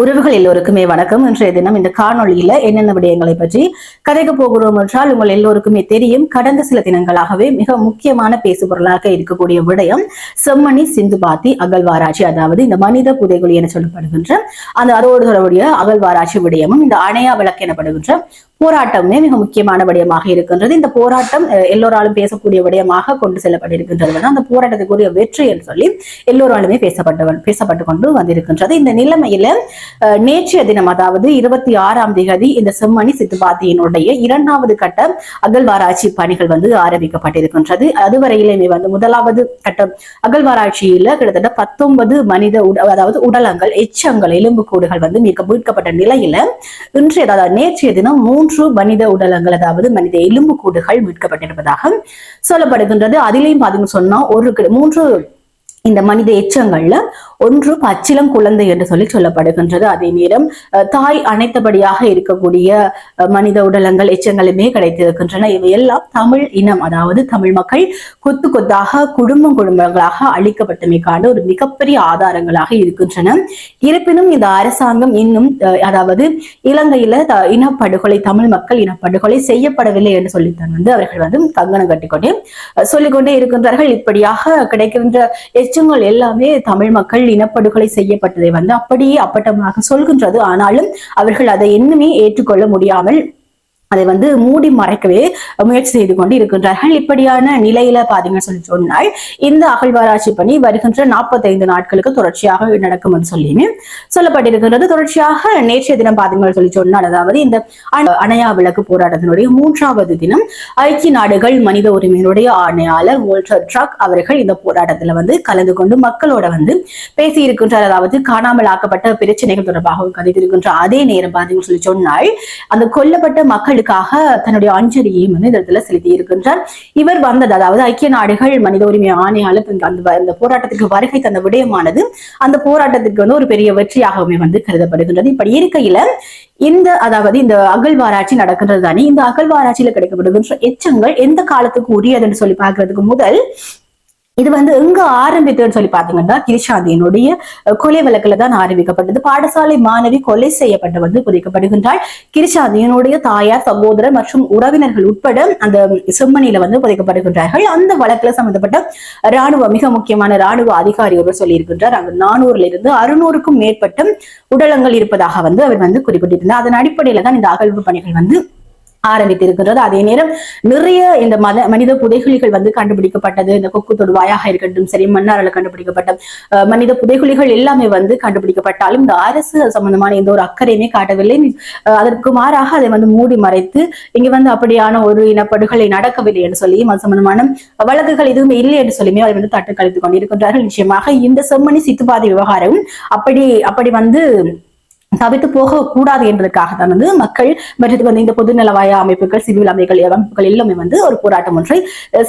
உறவுகள் எல்லோருக்குமே வணக்கம். இன்றைய தினம் இந்த காணொளியில என்னென்ன விடயங்களை பற்றி கதைக்க போகிறோம் என்றால், உங்கள் எல்லோருக்குமே தெரியும், கடந்த சில தினங்களாகவே மிக முக்கியமான பேசுபொருளாக இருக்கக்கூடிய விடயம் செம்மணி சிந்துபாத்தி அகழ்வாராய்ச்சி, அதாவது இந்த மனித புதைகுழி என சொல்லப்படுகின்ற அந்த அதோடு தொடர்புடைய அகழ்வாராய்ச்சி விடயமும் இந்த அணையா விளக்கு எனப்படுகின்ற போராட்டமே மிக முக்கியமான விடயமாக இருக்கின்றது. இந்த போராட்டம் எல்லோராலும் பேசக்கூடிய விடயமாக கொண்டு செல்லப்பட்டிருக்கின்றது. அந்த போராட்டத்துக்குரிய வெற்றி என்று சொல்லி எல்லோராலுமே பேசப்பட்டு கொண்டு வந்திருக்கின்றது. இந்த நிலைமையில நேற்றைய தினம், அதாவது 26ஆம் தேதி இந்த செம்மணி சித்துபாத்தியினுடைய 2வது கட்ட அகழ்வாராய்ச்சி பணிகள் ஆரம்பிக்கப்பட்டிருக்கின்றது. அதுவரையிலுமே முதலாவது கட்ட அகழ்வாராய்ச்சியில கிட்டத்தட்ட 19 மனித அதாவது உடலங்கள், எச்சங்கள், எலும்புக்கூடுகள் மீட்கப்பட்ட நிலையில இன்றைய நேற்றைய தினம் 3 மனித உடலங்கள், அதாவது மனித எலும்புக்கூடுகள் மீட்கப்பட்டிருப்பதாக சொல்லப்படுகின்றது. அதிலையும் பாத்தீங்கன்னு சொன்னா 3 இந்த மனித எச்சங்கள்ல ஒன்று பச்சிளம் குழந்தை என்று சொல்லப்படுகின்றது. அதே நேரம் தாய் அனைத்தபடியாக இருக்கக்கூடிய மனித உடலங்கள், எச்சங்களுமே கிடைத்திருக்கின்றன. இவையெல்லாம் தமிழ் இனம், அதாவது தமிழ் மக்கள் கொத்து கொத்தாக குடும்பங்களாக அழிக்கப்பட்டமைக்கான ஒரு மிகப்பெரிய ஆதாரங்களாக இருக்கின்றன. இருப்பினும் இந்த அரசாங்கம் இன்னும் அதாவது இலங்கையில இனப்படுகொலை, தமிழ் மக்கள் இனப்படுகொலை செய்யப்படவில்லை என்று சொல்லித்தான் அவர்கள் கங்கணம் கட்டிக்கொண்டே சொல்லிக்கொண்டே இருக்கின்றார்கள். இப்படியாக கிடைக்கின்ற எச்சங்கள் எல்லாமே தமிழ் மக்கள் இனப்படுகொலை செய்யப்பட்டதை அப்படியே அப்பட்டமாக சொல்கின்றது. ஆனாலும் அவர்கள் அதை இன்னுமே ஏற்றுக்கொள்ள முடியாமல் அதை மூடி மறைக்கவே முயற்சி செய்து கொண்டு இருக்கின்றார்கள். இப்படியான நிலையில பாத்தீங்கன்னு சொன்னால் இந்த அகழ்வாராய்ச்சி பணி வருகின்ற 45 நாட்களுக்கு தொடர்ச்சியாக நடக்கும் என்று சொல்லி சொல்லப்பட்டிருக்கின்றது. தொடர்ச்சியாக நேற்றைய தினம் பாத்தீங்கன்னு சொன்னால், அதாவது இந்த அணையா விளக்கு போராட்டத்தினுடைய 3வது தினம் ஐக்கிய நாடுகள் மனித உரிமையினுடைய ஆணையாளர் வோல்டர் ட்ரக் அவர்கள் இந்த போராட்டத்துல கலந்து கொண்டு மக்களோட பேசி இருக்கின்றார். அதாவது காணாமல் ஆக்கப்பட்ட பிரச்சனைகள் தொடர்பாக கதைத்திருக்கின்ற அதே நேரம் பாத்தீங்கன்னு சொன்னால், அந்த கொல்லப்பட்ட மக்கள் தன்னுடைய அஞ்சலியையும் இந்த இடத்துல செலுத்தி இருக்கின்றார். இவர் வந்தது, அதாவது ஐக்கிய நாடுகள் மனித உரிமை ஆணையாளர் அந்த போராட்டத்துக்கு வருகை தந்த விடயமானது அந்த போராட்டத்துக்கு ஒரு பெரிய வெற்றியாகவே கருதப்படுகின்றது. இப்படி இருக்கையில அதாவது இந்த அகழ்வாராய்ச்சி நடக்கின்றது தானே, இந்த அகழ்வாராய்ச்சியில கிடைக்கப்படுகின்ற எச்சங்கள் எந்த காலத்துக்கு உரியதுன்னு சொல்லி பார்க்கறதுக்கு முதல் இது எங்க ஆரம்பித்ததுன்னு சொல்லி பாத்தீங்கன்னா, கிருஷாந்தியினுடைய கொலை வழக்குல தான் ஆரம்பிக்கப்பட்டது. பாடசாலை மாணவி கொலை செய்யப்பட்டு புதைக்கப்படுகின்றாள். கிருஷாந்தியினுடைய தாயார், சகோதரர் மற்றும் உறவினர்கள் உட்பட அந்த செம்மணியில புதைக்கப்படுகின்றார்கள். அந்த வழக்குல சம்பந்தப்பட்ட மிக முக்கியமான ராணுவ அதிகாரி ஒருவர் சொல்லி இருக்கின்றார், அங்கு 400 இருந்து 600க்கும் மேற்பட்ட உடலங்கள் இருப்பதாக அவர் குறிப்பிட்டிருந்தார். அதன் அடிப்படையில தான் இந்த அகழ்வு பணிகள் ஆரம்பித்திருக்கின்றது. அதே நேரம் நிறைய இந்த மனித புதைகுழிகள் கண்டுபிடிக்கப்பட்டது. இந்த கொக்கு தொடுவாயாக இருக்கட்டும் சரி, மன்னாரில் கண்டுபிடிக்கப்பட்ட மனித புதைகுழிகள் எல்லாமே கண்டுபிடிக்கப்பட்டாலும் இந்த அரசு சம்பந்தமான எந்த ஒரு அக்கறையுமே காட்டவில்லை. அதற்கு மாறாக அதை மூடி மறைத்து இங்க அப்படியான ஒரு இனப்படுகொலை நடக்கவில்லை என்று சொல்லியும் அது சம்பந்தமான வழக்குகள் எதுவுமே இல்லை என்று சொல்லியுமே அதை தட்டு கழித்துக் கொண்டிருக்கின்றார்கள். நிச்சயமாக இந்த செம்மணி சித்துபாதி விவகாரம் அப்படி தவிர்த்து போக கூடாது என்பதற்காக தான் மக்கள் மற்றும் இந்த பொதுநலவாய அமைப்புகள், சிவில் அமைப்புகள் எல்லாமே ஒரு போராட்டம் ஒன்றை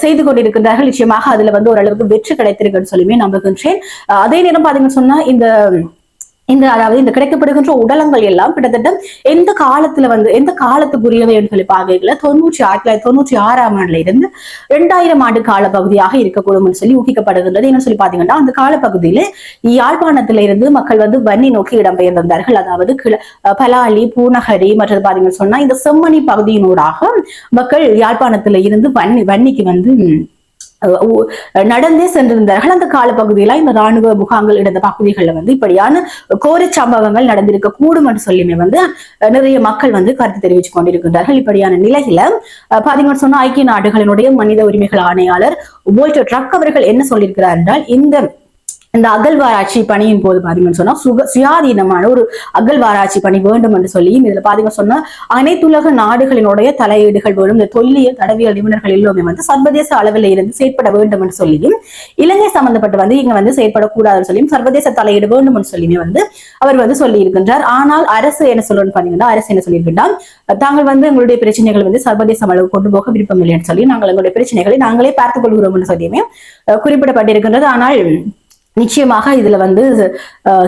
செய்து கொண்டிருக்கின்றார்கள். நிச்சயமாக அதுல ஓரளவுக்கு வெற்றி கிடைத்திருக்குன்னு சொல்லியுமே நம்புகின்றேன். அதே நேரம் பாத்தீங்கன்னு சொன்னா அதாவது இந்த கிடைக்கப்படுகின்ற உடலங்கள் எல்லாம் கிட்டத்தட்ட எந்த காலத்துக்குரியவை என்று சொல்லி பார்க்கல 1996ஆம் ஆண்டுல இருந்து 2000 ஆண்டு கால பகுதியாக இருக்கக்கூடும் சொல்லி ஊகிக்கப்படுகின்றது. என்ன சொல்லி பாத்தீங்கன்னா, அந்த காலப்பகுதியில யாழ்ப்பாணத்தில இருந்து மக்கள் வன்னி நோக்கி இடம்பெயர்ந்தார்கள். அதாவது பலாலி, பூநகரி மற்றும் பாத்தீங்கன்னு சொன்னா இந்த செம்மணி பகுதியினூடாக மக்கள் யாழ்ப்பாணத்தில இருந்து வன்னிக்கு நடந்தே சென்றிருந்தார்கள். அந்த காலப்பகுதியில இந்த ராணுவ முகாம்கள் இருந்த பகுதிகளில் இப்படியான கோர சம்பவங்கள் நடந்திருக்க கூடும் என்று சொல்லியுமே நிறைய மக்கள் கருத்து தெரிவித்துக் கொண்டிருக்கின்றார்கள். இப்படியான நிலையில பாத்தீங்கன்னு சொன்னா ஐக்கிய நாடுகளினுடைய மனித உரிமைகள் ஆணையாளர் வோல்டர் ட்ரக் அவர்கள் என்ன சொல்லியிருக்கிறார் என்றால், இந்த அகழ்வாராய்ச்சி பணியின் போது பாத்தீங்கன்னு சொன்னா சுயாதீனமான ஒரு அகழ்வாராய்ச்சி பணி வேண்டும் என்று சொல்லியும் இதுல பாத்தீங்கன்னு சொன்னா அனைத்துலக நாடுகளினுடைய தலையீடுகள் வேணும், இந்த தொல்லியல் தடவியல் நிபுணர்கள் எல்லாமே சர்வதேச அளவில் இருந்து செயற்பட வேண்டும் என்று சொல்லியும், இலங்கை சம்பந்தப்பட்டு இங்க செயற்படக்கூடாதுன்னு சொல்லியும் சர்வதேச தலையீடு வேண்டும் என்று சொல்லியுமே அவர் சொல்லி இருக்கின்றார். ஆனால் அரசு என்ன சொல்லணும்னு பாத்தீங்கன்னா, அரசு என்ன சொல்லியிருக்கின்றால், தாங்கள் எங்களுடைய பிரச்சனைகள் சர்வதேச அளவு கொண்டு போக விருப்பம் இல்லை என்று சொல்லி நாங்கள் எங்களுடைய பிரச்சனைகளை நாங்களே பார்த்துக் கொள்கிறோம் என்று சொல்லியுமே குறிப்பிடப்பட்டிருக்கின்றது. ஆனால் நிச்சயமாக இதுல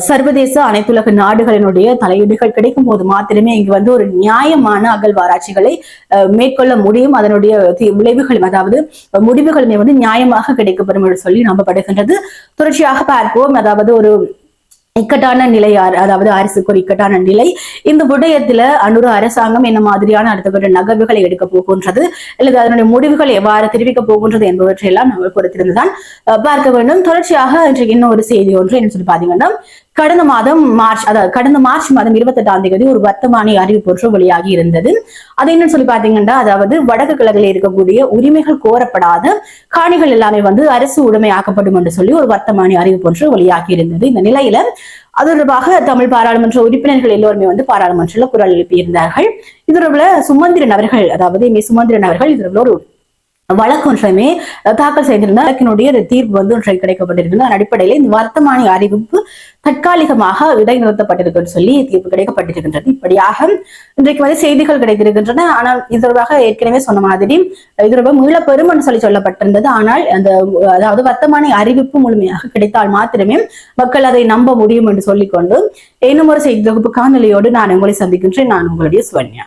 சர்வதேச அனைத்துலக நாடுகளினுடைய தலையீடுகள் கிடைக்கும் போது மாத்திரமே இங்கு ஒரு நியாயமான அகழ்வாராய்ச்சிகளை மேற்கொள்ள முடியும். அதனுடைய விளைவுகள், அதாவது முடிவுகளுமே நியாயமாக கிடைக்கப்படும் என்று சொல்லி நம்பப்படுகின்றது. தொடர்ச்சியாக பார்ப்போம். அதாவது ஒரு இக்கட்டான நிலை, அதாவது அரசுக்கு ஒரு இக்கட்டான நிலை. இந்த விடயத்துல அன்னூறு அரசாங்கம் என்ன மாதிரியான அடுத்த கட்ட நகர்வுகளை எடுக்க போகின்றது அல்லது அதனுடைய முடிவுகள் எவ்வாறு தெரிவிக்க போகின்றது என்பவற்றையெல்லாம் நாங்கள் பொறுத்திருந்துதான் பார்க்க வேண்டும். தொடர்ச்சியாக இன்றைக்கு இன்னொரு செய்தி ஒன்று என்ன சொல்லி பாத்தீங்கன்னா, கடந்த மார்ச் மாதம் 28ஆம் தேதி ஒரு வர்த்தமானி அறிவிப்பு ஒன்று வெளியாகி இருந்தது. அது என்னன்னு சொல்லி பாத்தீங்கன்னா, அதாவது வடக்கு கிழக்கில் இருக்கக்கூடிய உரிமைகள் கோரப்படாத காணிகள் எல்லாமே அரசு உடைமையாக்கப்படும் என்று சொல்லி ஒரு வர்த்தமானி அறிவிப்பு ஒன்று வெளியாகி இருந்தது. இந்த நிலையில அது தொடர்பாக தமிழ் பாராளுமன்ற உறுப்பினர்கள் எல்லோருமே பாராளுமன்றத்தில் குரல் எழுப்பியிருந்தார்கள். இது தொடர்பில் சுமந்திரன் அவர்கள், அதாவது சுமந்திரன் அவர்கள் இது ஒரு வழக்கு ஒன்றையுமே தாக்கல் செய்திருந்தார். வழக்கினுடைய தீர்ப்பு ஒன்றை கிடைக்கப்பட்டிருக்கிறது. அதன் அடிப்படையில் இந்த வர்த்தமானி அறிவிப்பு தற்காலிகமாக இடைநிறுத்தப்பட்டிருக்கு சொல்லி தீர்ப்பு கிடைக்கப்பட்டிருக்கின்றது. இப்படியாக இன்றைக்கு செய்திகள் கிடைத்திருக்கின்றன. ஆனால் இது தொடர்பாக ஏற்கனவே சொன்ன மாதிரி இது தொடர்பாக மீளப்பெறும் என்று சொல்லப்பட்டிருந்தது. ஆனால் அதாவது வர்த்தமானி அறிவிப்பு முழுமையாக கிடைத்தால் மாத்திரமே மக்கள் அதை நம்ப முடியும் என்று சொல்லிக்கொண்டு இன்னும் ஒரு செய்தி தொகுப்பு காணொலியோடு நான் உங்களை சந்திக்கின்றேன். நான் உங்களுடைய சுவன்யா.